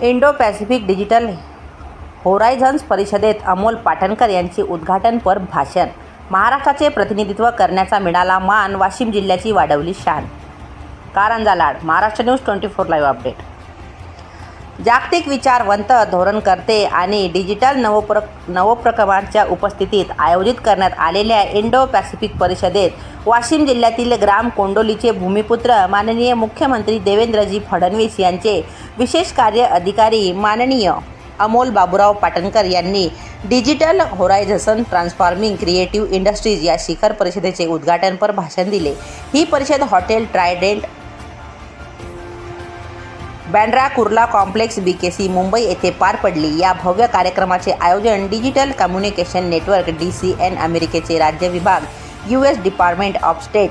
Indo Pacific digital horizons परिषदेत अमोल पाटणकर यांचे उद्घाटनपर भाषण. महाराष्ट्राचे प्रतिनिधित्व करण्याचा मिळाला मान, वाशिम जिल्ह्याची वाढवली शान. Karanja Lad. Maharashtra news 24 live update. जागतिक विचारवंत, धोरणकर्ते आणि डिजिटल नवोपक्रमांच्या उपस्थितीत आयोजित करण्यात आलेल्या इंडो पॅसिफिक परिषदेत वाशिम जिल्ह्यातील ग्राम कोंडोलीचे भूमिपुत्र माननीय मुख्यमंत्री देवेंद्रजी फडणवीस यांचे विशेष कार्य अधिकारी माननीय अमोल बाबूराव पाटणकर यांनी digital horizon transforming creative industries या शिखर परिषदेचे उद्घाटनपर भाषण दिले. ही परिषद hotel Trident Bandra Kurla complex BKC Mumbai येथे पार पडली. या भव्य कार्यक्रमाचे आयोजन डिजिटल कम्युनिकेशन नेटवर्क DCN, अमेरिकेचे राज्य विभाग, US डिपार्टमेंट ऑफ स्टेट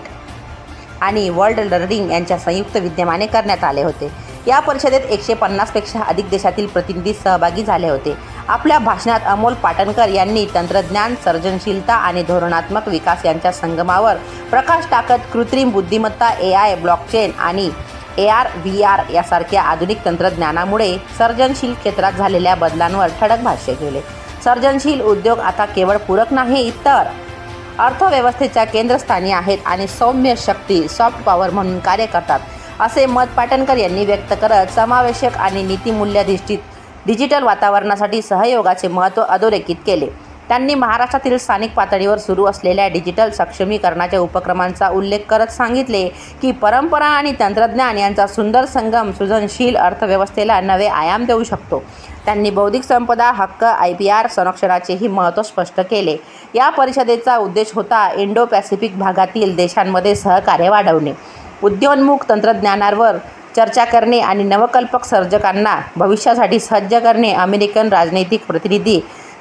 आणि वर्ल्ड लर्निंग यांच्या संयुक्त विद्यमाने करण्यात आले होते. या परिषदेत 150 पेक्षा अधिक देशातील प्रतिनिधी सहभागी झाले होते. आपल्या भाषणात अमोल पाटणकर यांनी तंत्रज्ञान, सर्जनशीलता आणि धोरणात्मक विकास यांच्या संगमावर प्रकाश टाकत कृत्रिम बुद्धिमत्ता, AI, ब्लॉकचेन आणि AR, VR यासारख्या आधुनिक तंत्रज्ञानामुळे सर्जनशील क्षेत्रात झालेल्या बदलांवर ठळक भाष्य केले. सर्जनशील उद्योग आता केवळ पूरक नाही, तर अर्थव्यवस्थेच्या केंद्रस्थानी आहेत आणि सौम्य शक्ती, सॉफ्ट पॉवर म्हणून कार्य करतात, असे मत पाटणकर यांनी व्यक्त करत समावेशक आणि नीतिमूल्याधिष्ठित डिजिटल वातावरणासाठी सहयोगाचे महत्त्व अधोरेखित केले. त्यांनी महाराष्ट्रातील स्थानिक पातळीवर सुरू असलेल्या डिजिटल सक्षमीकरणाच्या उपक्रमांचा उल्लेख करत सांगितले की परंपरा आणि तंत्रज्ञान यांचा सुंदर संगम सृजनशील अर्थव्यवस्थेला नवे आयाम देऊ शकतो. त्यांनी बौद्धिक संपदा हक्क IPR संरक्षणाचेही महत्त्व स्पष्ट केले. या परिषदेचा उद्देश होता इंडो पॅसिफिक भागातील देशांमध्ये सहकार्य वाढवणे, उद्योन्मुख तंत्रज्ञानावर चर्चा करणे आणि नवकल्पक सर्जकांना भविष्यासाठी सज्ज करणे. अमेरिकन राजनैतिक प्रतिनिधी,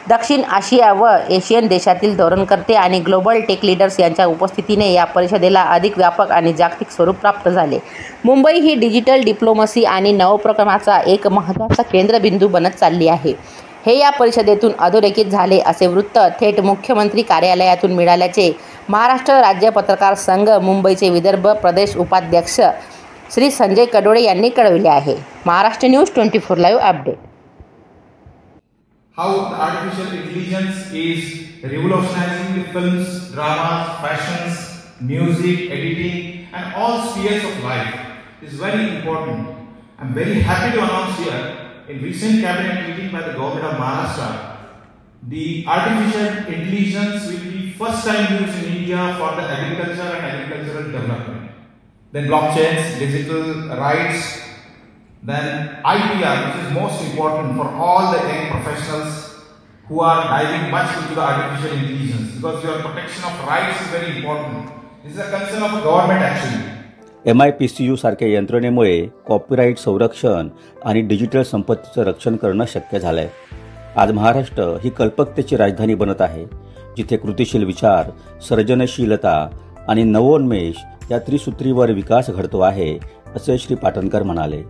दक्षिण आशिया व एशियन देशातील धोरणकर्ते आणि ग्लोबल टेक लीडर्स यांच्या उपस्थितीने या परिषदेला अधिक व्यापक आणि जागतिक स्वरूप प्राप्त झाले. मुंबई ही डिजिटल डिप्लोमसी आणि नवोपक्रमाचा एक महत्त्वाचा केंद्रबिंदू बनत चालली आहे, हे या परिषदेतून अधोरेखित झाले, असे वृत्त थेट मुख्यमंत्री कार्यालयातून मिळाल्याचे महाराष्ट्र राज्य पत्रकार संघ मुंबईचे विदर्भ प्रदेश उपाध्यक्ष श्री संजय कडोळे यांनी कळविले आहे. Maharashtra news 24 live update. How artificial intelligence is revolutionizing the films, dramas, fashions, music, editing and all spheres of life is very important. I'm very happy to announce here in recent cabinet meeting by the government of Maharashtra, the artificial intelligence will be first time used in India for the agriculture and agricultural development. Then blockchains, digital rights, then IPR, which is most important for all the young professionals who are diving much into the artificial intelligence, because your protection of rights is very important. This is a concern of the government actually. MIPCU सारख्या यंत्रणेमुळे copyright संरक्षण आणि digital संपत्तीचं रक्षण करणं शक्य झालंय. आज महाराष्ट्र ही कल्पकतेची राजधानी बनत आहे, जिथे कृतिशील विचार, सर्जनशीलता आणि नवोन्मेष या त्रिसूत्रीवर विकास घडतो आहे, असे श्री पाटणकर म्हणाले.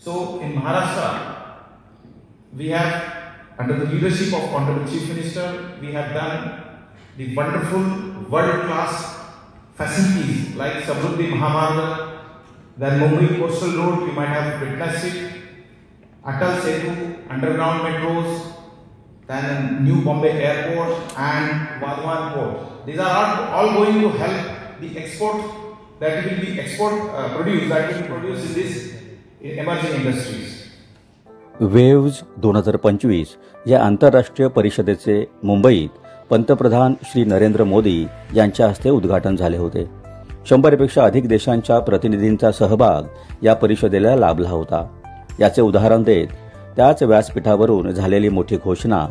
So in Maharashtra, we have, under the leadership of Honorable Chief Minister, we have done the wonderful world-class facilities like Samruddhi Mahamarga, then Mumbai Coastal Road, you might have witnessed it, Atal Setu, underground metros, then New Bombay Airport and Vadhavan Port. These are all going to help the export that will be produced in this emerging industries. Waves 2025 या आंतरराष्ट्रीय परिषदेचे मुंबईत पंतप्रधान श्री नरेंद्र मोदी यांच्या हस्ते उद्घाटन झाले होते. 100 पेक्षा अधिक देशांच्या प्रतिनिधींचा सहभाग या परिषदेला लाभला होता. याचे उदाहरण देत त्याच व्यासपीठावरून झालेली मोठी घोषणा,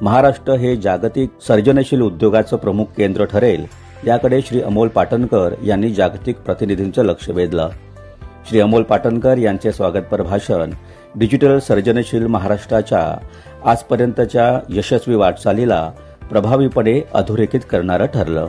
महाराष्ट्र हे जागतिक सर्जनशील उद्योगाचं प्रमुख केंद्र ठरेल, याकडे श्री अमोल पाटणकर यांनी जागतिक प्रतिनिधींचं लक्ष वेधलं. श्री अमोल पाटणकर यांचे स्वागतपर भाषण डिजिटल सर्जनशील महाराष्ट्राच्या आजपर्यंतच्या यशस्वी वाटचालीला प्रभावीपणे अधोरेखित करणारं ठरलं.